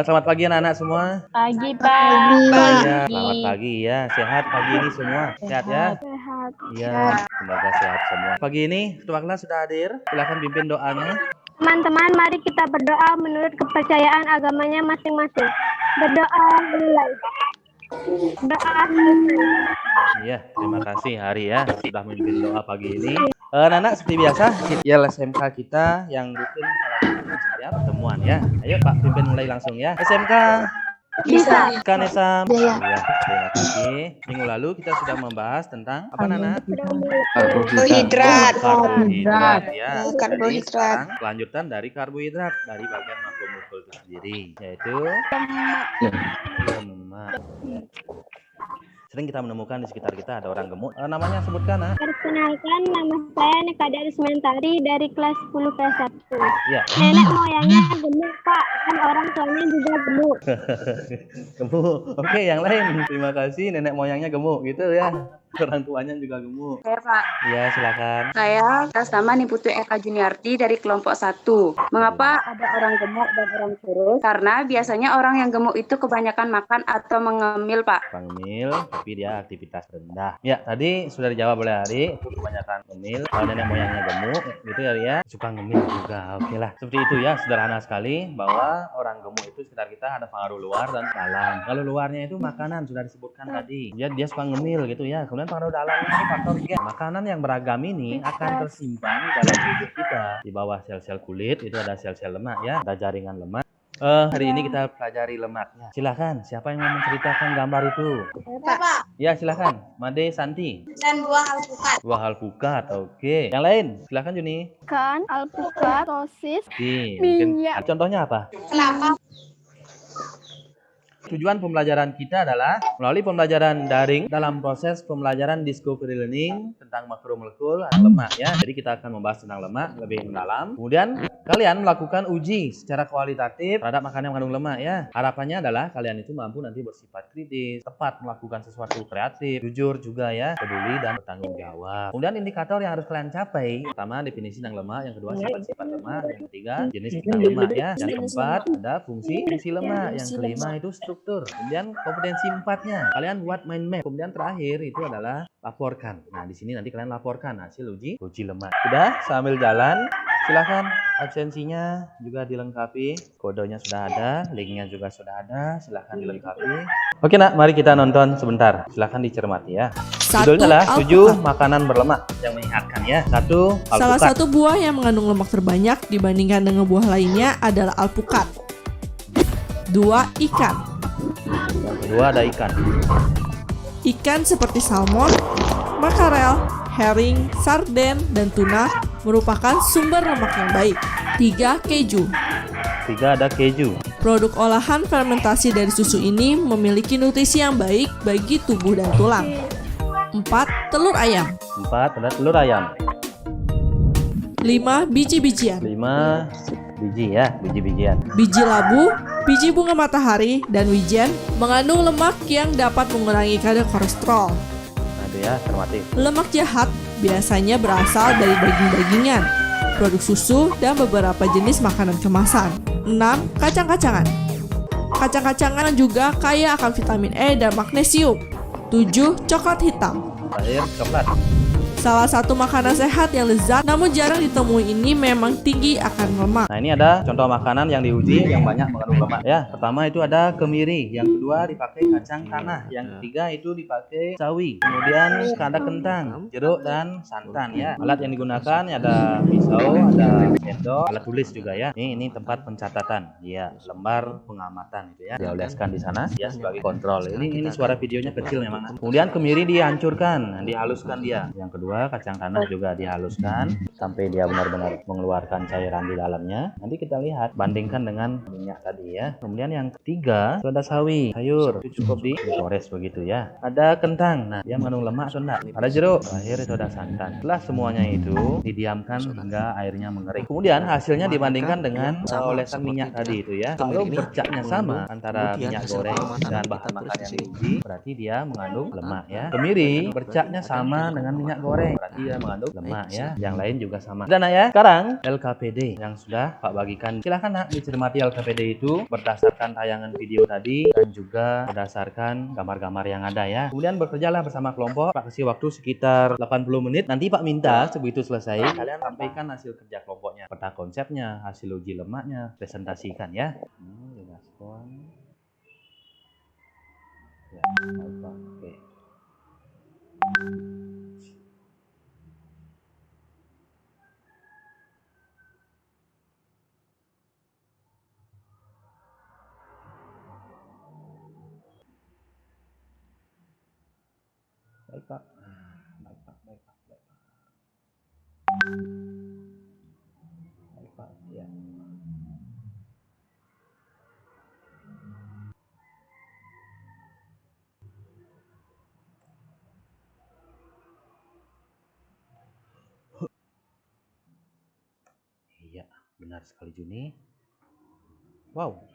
Selamat pagi anak-anak semua. Pagi, Pak. Ya, selamat pagi ya. Sehat pagi ini semua. Sehat ya? Sehat. Iya, semoga sehat semua. Pagi ini ketua kelas sudah hadir. Silakan pimpin doanya. Teman-teman, mari kita berdoa menurut kepercayaan agamanya masing-masing. Berdoa mulai. Doa selesai. Iya, terima kasih Hari ya sudah memimpin doa pagi ini. Anak-anak seperti biasa, ya SMK kita yang rutin setiap pertemuan ya. Ayo Pak pimpin mulai langsung ya. SMK Bisa. Kanesam. Ya, terima kasih. Minggu lalu kita sudah membahas tentang apa Nana? Karbohidrat. Karbohidrat ya. Jadi Karbohidrat. sekarang kelanjutan dari karbohidrat dari bagian makromolekul itu sendiri, yaitu lemak. Sering kita menemukan di sekitar kita ada orang gemuk. Namanya sebutkan, Nak. Perkenalkan, nama saya Nekada Rismentari dari kelas 10 P1. Ya. Nenek moyangnya gemuk, Pak. Dan orang tuanya juga gemuk. Gemuk. Oke, yang lain. Terima kasih. Nenek moyangnya gemuk gitu ya. Orang tuanya juga gemuk. Saya Pak. Iya, silakan. Saya atas nama Niputu Eka Juniarti dari kelompok 1. Mengapa ada orang gemuk dan orang kurus? Karena biasanya orang yang gemuk itu kebanyakan makan atau mengemil, Pak. Pengemil, tapi dia aktivitas rendah. Ya, tadi sudah dijawab oleh Ari. Itu kebanyakan ngemil. Kalau nenek moyangnya gemuk, gitu ya. Suka ngemil juga. Oke lah. Seperti itu ya, sederhana sekali bahwa orang gemuk itu sekitar kita ada pengaruh luar dan dalam. Kalau luarnya itu makanan sudah disebutkan tadi. Dia suka ngemil gitu ya. Kemudian pengaruh dalamnya itu faktor gen. Makanan yang beragam ini akan tersimpan dalam tubuh kita. Di bawah sel-sel kulit itu ada sel-sel lemak ya, ada jaringan lemak. Hari ini kita pelajari lemaknya. Silakan, siapa yang mau menceritakan gambar itu? Pak. Ya, silakan. Made, Santi. Dan buah alpukat. Buah alpukat. Oke. Yang lain, silakan Juni. Ikan, alpukat, sosis, Mungkin minyak. contohnya apa? Kelapa. Tujuan pembelajaran kita adalah melalui pembelajaran daring dalam proses pembelajaran discovery learning tentang makromolekul atau lemak ya. Jadi kita akan membahas tentang lemak lebih mendalam. Kemudian kalian melakukan uji secara kualitatif terhadap makanan yang mengandung lemak ya. Harapannya adalah kalian itu mampu nanti bersifat kritis, tepat melakukan sesuatu kreatif, jujur juga ya, peduli dan bertanggung jawab. Kemudian indikator yang harus kalian capai, pertama definisi tentang lemak, yang kedua sifat-sifat lemak, yang ketiga jenis tentang lemak ya. Yang keempat ada fungsi lemak, yang kelima itu struktur. Kemudian kompetensi 4-nya kalian buat mind map. Kemudian terakhir itu adalah laporkan. Nah, di sini nanti kalian laporkan hasil uji lemak. Sudah sambil jalan, silakan absensinya juga dilengkapi. Kodenya sudah ada, linknya juga sudah ada, silakan dilengkapi. Oke nak, mari kita nonton sebentar. Silakan dicermati ya. Judulnya adalah 7 makanan berlemak yang menyehatkan ya. 1. Alpukat. Salah satu buah yang mengandung lemak terbanyak dibandingkan dengan buah lainnya adalah alpukat. 2. Ikan. Yang kedua ada ikan. Ikan seperti salmon, makarel, herring, sarden, dan tuna merupakan sumber lemak yang baik. 3. Keju. 3 ada keju. Produk olahan fermentasi dari susu ini memiliki nutrisi yang baik bagi tubuh dan tulang. 4. Telur ayam. 4 ada telur ayam. 5. Biji-bijian. 5 biji ya, biji-bijian. Biji labu, biji bunga matahari, dan wijen mengandung lemak yang dapat mengurangi kadar kolesterol. Ada ya, cermati. Lemak jahat biasanya berasal dari daging-dagingan, produk susu, dan beberapa jenis makanan kemasan. 6. Kacang-kacangan. Kacang-kacangan juga kaya akan vitamin E dan magnesium. 7. Coklat hitam. Terakhir coklat. Salah satu makanan sehat yang lezat namun jarang ditemui ini memang tinggi akan lemak. Nah, ini ada contoh makanan yang diuji yang banyak mengandung lemak ya. Pertama itu ada kemiri, yang kedua dipakai kacang tanah, yang ketiga itu dipakai sawi, kemudian ada kentang, jeruk dan santan ya. Alat yang digunakan ada pisau, ada sendok, alat tulis juga ya. Ini tempat pencatatan ya, lembar pengamatan itu ya. Dioleskan di sana ya sebagai kontrol. Ini suara videonya kecil memang. Kemudian kemiri dihancurkan, dihaluskan dia. Yang kedua kacang tanah juga dihaluskan sampai dia benar-benar mengeluarkan cairan di dalamnya. Nanti kita lihat, bandingkan dengan minyak tadi ya. Kemudian yang ketiga itu ada sawi, sayur, itu cukup digores begitu ya. Ada kentang, nah dia mengandung lemak atau enggak. Ada jeruk, terakhir itu ada santan. Setelah semuanya itu didiamkan hingga airnya mengering. Kemudian hasilnya dibandingkan dengan olesan minyak tadi itu ya. Kalau bercaknya sama antara minyak goreng dan bahan makanan yang diuji, berarti dia mengandung lemak ya. Kemiri bercaknya sama dengan minyak goreng, goreng, berarti ya mengandung lemak ya. Yang lain juga sama. Dan ya, sekarang LKPD yang sudah Pak bagikan. Silahkan nak dicermati LKPD itu berdasarkan tayangan video tadi dan juga berdasarkan gambar-gambar yang ada ya. Kemudian bekerjalah bersama kelompok. Pak kasih waktu sekitar 80 menit. Nanti Pak minta sebegitu selesai kalian sampaikan hasil kerja kelompoknya, peta konsepnya, hasil uji lemaknya, presentasikan ya. Respon. Ya, oke. Baik Pak. Baik Pak. Baik Pak. Ya. Iya, benar sekali Juni. Wow.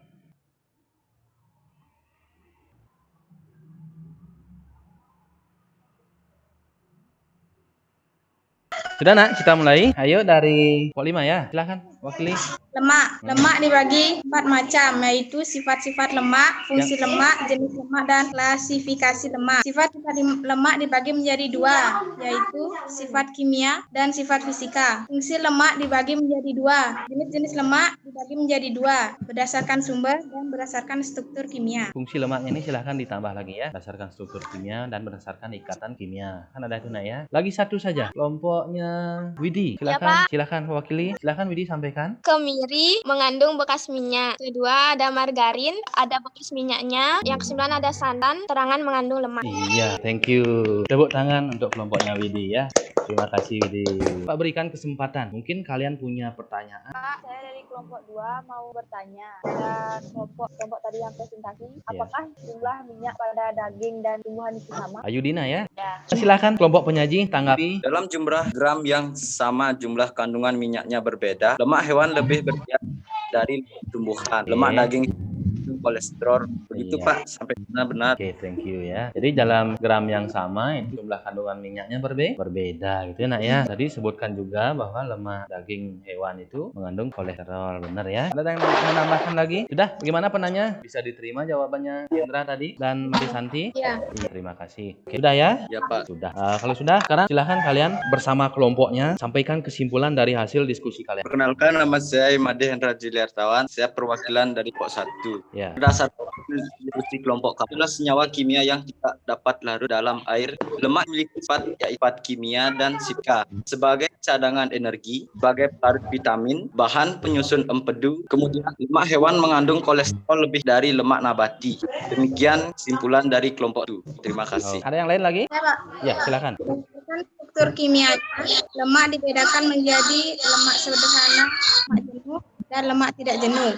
Sudah nak, kita mulai. Ayo dari pokok 5 ya. Silahkan wakili. Lemak. Lemak dibagi 4 macam, yaitu sifat-sifat lemak, fungsi lemak, jenis lemak, dan klasifikasi lemak. Sifat-sifat lemak dibagi menjadi 2, yaitu sifat kimia dan sifat fisika. Fungsi lemak dibagi menjadi 2. Jenis-jenis lemak dibagi menjadi 2, berdasarkan sumber dan berdasarkan struktur kimia. Fungsi lemaknya ini silahkan ditambah lagi ya. Berdasarkan struktur kimia dan berdasarkan ikatan kimia. Kan ada itu nak ya. Lagi satu saja. Kelompoknya Widi. Silahkan. Silahkan wakili. Silahkan Widi sampaikan. Kemiri mengandung bekas minyak. Kedua ada margarin, ada bekas minyaknya. Yang ke-9 ada santan, terangan mengandung lemak. Iya, thank you. Tepuk tangan untuk kelompoknya Widi ya. Terima kasih Widi. Pak berikan kesempatan. Mungkin kalian punya pertanyaan. Pak, saya dari kelompok 2 mau bertanya. Pada kelompok tadi yang presentasi, apakah jumlah minyak pada daging dan tumbuhan itu sama? Ayudina ya. Ya. Silahkan kelompok penyaji tanggapi. Dalam jumlah gram yang sama jumlah kandungan minyaknya berbeda. Lemak hewan lebih berlebihan dari tumbuhan. Lemak daging kolesterol. Begitu Iya. Pak, sampai benar-benar. Oke, thank you ya. Jadi dalam gram yang sama itu jumlah kandungan minyaknya berbeda gitu ya nak ya. Tadi sebutkan juga bahwa lemak daging hewan itu mengandung kolesterol, benar ya. Ada yang mau menambahkan lagi? Sudah, bagaimana penanya? Bisa diterima jawabannya Indra tadi dan Mari Santi? Ya. Iya, terima kasih. Oke, sudah ya? Ya Pak. Sudah. Kalau sudah, sekarang silahkan kalian bersama kelompoknya sampaikan kesimpulan dari hasil diskusi kalian. Perkenalkan, nama saya Imade Hendra Jiliartawan. Saya perwakilan dari kelompok 1. Ya. Berdasarkan diskusi kelompok kami, adalah senyawa kimia yang tidak dapat larut dalam air. Lemak memiliki sifat kimia dan sifat sebagai cadangan energi, sebagai pelarut vitamin, bahan penyusun empedu. Kemudian lemak hewan mengandung kolesterol lebih dari lemak nabati. Demikian kesimpulan dari kelompok 2. Terima kasih. Ada yang lain lagi? Ya, Pak. Ya, silakan. Berdasarkan struktur kimianya, lemak dibedakan menjadi lemak sederhana, lemak jenuh, dan lemak tidak jenuh.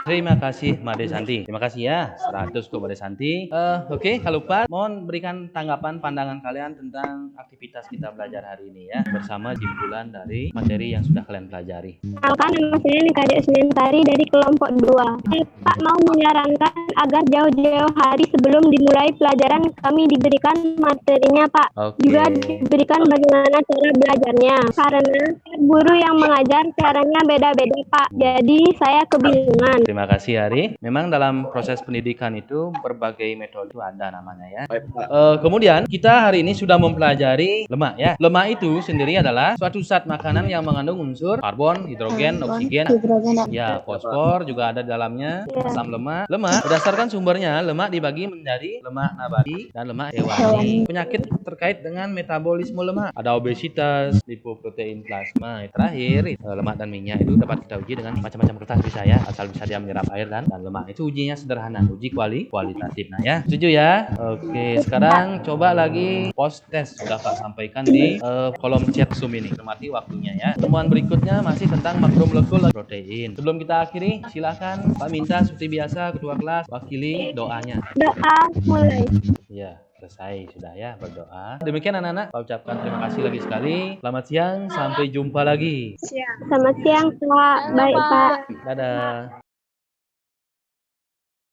Terima kasih Made Santi. Terima kasih ya. 100 untuk Made Santi. Oke, kalau lupa mohon berikan tanggapan pandangan kalian tentang aktivitas kita belajar hari ini ya, bersama simpulan dari materi yang sudah kalian pelajari. Kenalkan, nama saya Nikade Usmentari dari kelompok 2. Pak mau menyarankan agar jauh-jauh hari sebelum dimulai pelajaran kami diberikan materinya Pak. Oke. Juga diberikan bagaimana cara belajarnya. Karena guru yang mengajar caranya beda-beda Pak. Jadi saya kebingungan. Terima kasih Ari. Memang dalam proses pendidikan itu berbagai metode ada namanya ya. Baik Pak. Kemudian kita hari ini sudah mempelajari lemak ya. Lemak itu sendiri adalah suatu zat makanan yang mengandung unsur karbon, hidrogen, oksigen, ya fosfor juga ada di dalamnya, asam lemak. Lemak berdasarkan sumbernya lemak dibagi menjadi lemak nabati dan lemak hewani. Penyakit terkait dengan metabolisme lemak ada obesitas, lipoprotein plasma. Terakhir lemak dan minyak itu dapat kita uji dengan macam-macam kertas bisa ya, asal bisa dia menyerap air dan lemak. Itu ujinya sederhana, uji kualitatif. Nah ya, setuju ya? Oke, sekarang coba lagi post test sudah Pak sampaikan di kolom chat Zoom ini. Cermati waktunya ya. Pertemuan berikutnya masih tentang makromolekul protein. Sebelum kita akhiri, silakan Pak minta seperti biasa ketua kelas wakili doanya. Doa mulai. Ya, selesai sudah ya berdoa. Demikian anak-anak, Pak ucapkan terima kasih lagi sekali. Selamat siang, sampai jumpa lagi. Selamat siang Pak. Baik Pak. Dadah.